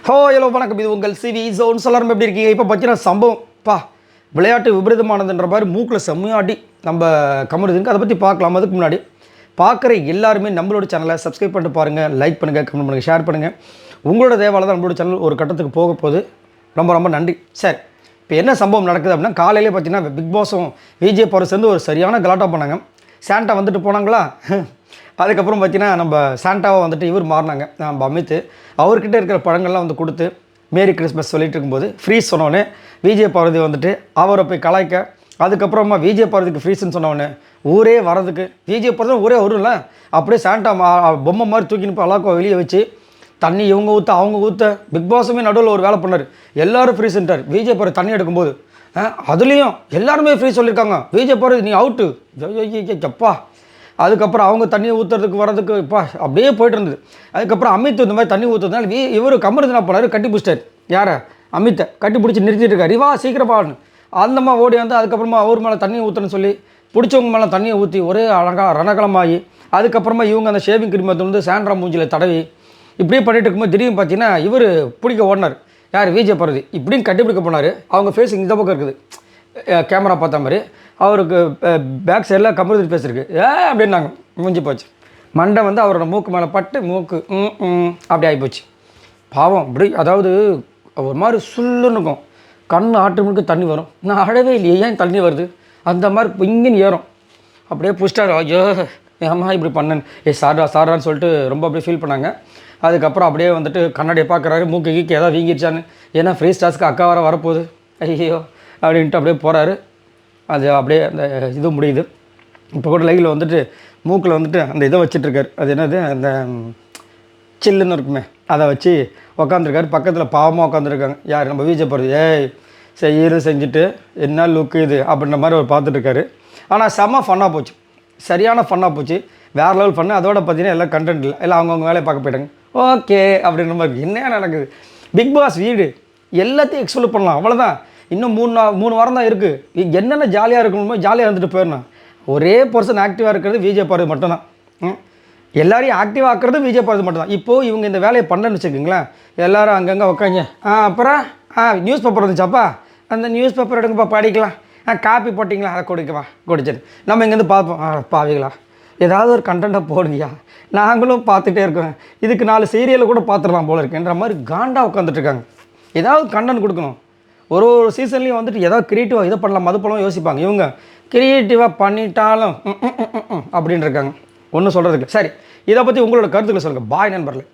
Hello வணக்கம். இது உங்கள் சிவி ஜோன். எல்லாரும் எப்படி இருக்கீங்க? இப்போ பார்த்தீங்கன்னா சம்பவம் விளையாட்டு விபரீதமானதுன்ற மாதிரி மூக்கில் செம்மையாடி நம்ம கமருதுங்க. அதை பற்றி பார்க்கலாம். அதுக்கு முன்னாடி பார்க்குற எல்லாருமே நம்மளோட சேனலை சப்ஸ்கிரைப் பண்ணிட்டு பாருங்கள், லைக் பண்ணுங்கள், கமெண்ட் பண்ணுங்கள், ஷேர் பண்ணுங்கள். உங்களோட தேவால தான் நம்மளோட சேனல் ஒரு கட்டத்துக்கு போக போகுது. ரொம்ப ரொம்ப நன்றி. சரி, இப்போ என்ன சம்பவம் நடக்குது அப்படின்னா, காலையிலே பார்த்தீங்கன்னா பிக் பாஸும் விஜய் பவர் சேர்ந்து ஒரு சரியான கலாட்டா பண்ணாங்க. சாண்டா வந்துட்டு போனாங்களா, அதுக்கப்புறம் பார்த்தீங்கன்னா நம்ம சாண்டாவை வந்துட்டு இவர் மாறினாங்க, நம்ம அமித். அவர்கிட்ட இருக்கிற பழங்கள்லாம் வந்து கொடுத்து மேரி கிறிஸ்மஸ் சொல்லிட்டு இருக்கும்போது ஃப்ரீஸ் சொன்னோன்னே விஜய் பார்வதி வந்துட்டு அவரை போய் கலாய்க்க, அதுக்கப்புறமா விஜய் பார்வதிக்கு ஃப்ரீஸ்ன்னு சொன்னவொடனே ஊரே வரதுக்கு விஜய் பார்வதி ஊரே வரும்ல, அப்படியே சாண்டா பொம்மை மாதிரி தூக்கின்னு போய் அலாக்கோ வெளியே வச்சு தண்ணி இவங்க ஊற்ற அவங்க ஊற்ற பிக் பாஸுமே நடுவில் ஒரு வேலை பண்ணார். எல்லோரும் ஃப்ரீ சென்டர். விஜய் பார்வதி தண்ணி எடுக்கும்போது அதுலேயும் எல்லாருமே ஃப்ரீ சொல்லியிருக்காங்க. விஜய் பார்வதி நீ அவுட்டு அப்பா. அதுக்கப்புறம் அவங்க தண்ணியை ஊற்றுறதுக்கு வரதுக்கு இப்போ அப்படியே போய்ட்டு இருந்தது. அதுக்கப்புறம் அமித் இந்த மாதிரி தண்ணி ஊற்றுறதுனால இவர் கமருது என்ன பண்ணார், கட்டி பிடிச்சிட்டார். யாரை? அமித்தை கட்டி பிடிச்சி நிறுத்திட்டு இருக்காரு. இவா சீக்கிரப்பான்னு அந்தம்மா ஓடி வந்து அதுக்கப்புறமா அவர் மேலே தண்ணியை ஊற்றுன்னு சொல்லி பிடிச்சவங்க மேலே தண்ணியை ஊற்றி ஒரே ரணகலமாகி, அதுக்கப்புறமா இவங்க அந்த ஷேவிங் கிரீம் வந்து சாண்ட்ரா மூஞ்சியில் தடவி இப்படியே பண்ணிட்டு இருக்கும்போது திடீர்னு பார்த்தீங்கன்னா இவர் பிடிக்க ஓடினார். யார்? விஜய் பார்வதி. இப்படின்னு கட்டி பிடிக்க போனார். அவங்க ஃபேஸ் இந்த பக்கம் இருக்குது, கேமரா பார்த்த மாதிரி. அவருக்கு பேக் சைடில் கமருது பேசிருக்கு. அப்படின்னாங்க. மூஞ்சி போச்சு. மண்டை வந்து அவரோட மூக்கு மேலே பட்டு மூக்கு அப்படி ஆகிப்போச்சு. பாவம். அப்படி அதாவது ஒரு மாதிரி சுல்லுன்னு இருக்கும். கண் ஆட்டோமேட்டிக்காக தண்ணி வரும். நான் அழவே இல்லையே, ஏன் தண்ணி வருது அந்த மாதிரி இங்கேன்னு ஏறும். அப்படியே புஷ்டார். ஐயோ ஏமா இப்படி பண்ணேன்னு சாரான்னு சொல்லிட்டு ரொம்ப அப்படியே ஃபீல் பண்ணாங்க. அதுக்கப்புறம் அப்படியே வந்துட்டு கண்ணாடியை பார்க்குறாரு, மூக்கு கீக்கு ஏதாவது வீங்கிடுச்சான்னு. ஏன்னா ஃப்ரீ ஸ்டாஸ்க்கு அக்கா வரப்போகுது ஐயோ அப்படின்ட்டு அப்படியே போகிறாரு. அது அப்படியே அந்த இது முடியுது. இப்போ கூட லைவில் வந்துட்டு மூக்கில் வந்துட்டு அந்த இதை வச்சிட்ருக்காரு. அது என்னது, அந்த சில்லுன்னு இருக்குமே, அதை வச்சு உக்காந்துருக்காரு. பக்கத்தில் பாவமாக உட்காந்துருக்காங்க. யார்? நம்ம விஜய் பார்வதி. செஞ்சுட்டு என்ன லுக்கு இது அப்படின்ற மாதிரி அவர் பார்த்துட்ருக்காரு. ஆனால் செம்ம ஃபன்னாக போச்சு, சரியான ஃபன்னாக போச்சு, வேறு லெவல் ஃபன்னு. அதோட பார்த்தீங்கன்னா எல்லாம் கண்டென்ட் இல்லை, எல்லாம் அவங்கவுங்க வேலையை பார்க்க போயிட்டாங்க. ஓகே அப்படின்ற மாதிரி என்ன நடக்குது. பிக் பாஸ் வீடு எல்லாத்தையும் எக்ஸ்ப்ளோர் பண்ணலாம், அவ்வளோதான். இன்னும் 3 வாரம் தான் இருக்குது. என்னென்ன ஜாலியாக இருக்கணுமோ ஜாலியாக இருந்துட்டு போயிடணும். ஒரே பர்சன் ஆக்டிவாக இருக்கிறது விஜய் பார்வதி மட்டும்தான். எல்லாரையும் ஆக்டிவாக ஆக்குறது விஜய் பார்வதி மட்டும்தான். இப்போது இவங்க இந்த வேலையை பண்ணணும்னு வச்சுக்கோங்களேன், எல்லோரும் அங்கங்கே உட்காங்க. அப்புறம் நியூஸ் பேப்பர் இருந்துச்சாப்பா, அந்த நியூஸ் பேப்பர் எடுங்கப்பா படிக்கலாம். காப்பி போட்டிங்களா, அதை குடிச்சிட்டு நம்ம இங்கேருந்து பார்ப்போம். பாவிங்களா, ஏதாவது ஒரு கண்டென்ட்டை போடுங்கயா, நாங்களும் பார்த்துட்டே இருக்கோம். இதுக்கு 4 சீரியலை கூட பார்த்துடலாம் போல இருக்குன்ற மாதிரி காண்டா உட்காந்துட்ருக்காங்க. ஏதாவது கண்டென்ட் கொடுக்கணும். ஒரு சீசன்லேயும் வந்துட்டு ஏதாவது க்ரியேட்டிவாக இதை பண்ணலாம் அது பண்ணலாம் யோசிப்பாங்க. இவங்க க்ரியேட்டிவாக பண்ணிட்டாலும் அப்படின்னு இருக்காங்க. ஒன்றும் சொல்கிறதுக்கு. சரி, இதை பற்றி உங்களோட கருத்துக்களை சொல்லுங்கள். பாய் நண்பர்களே.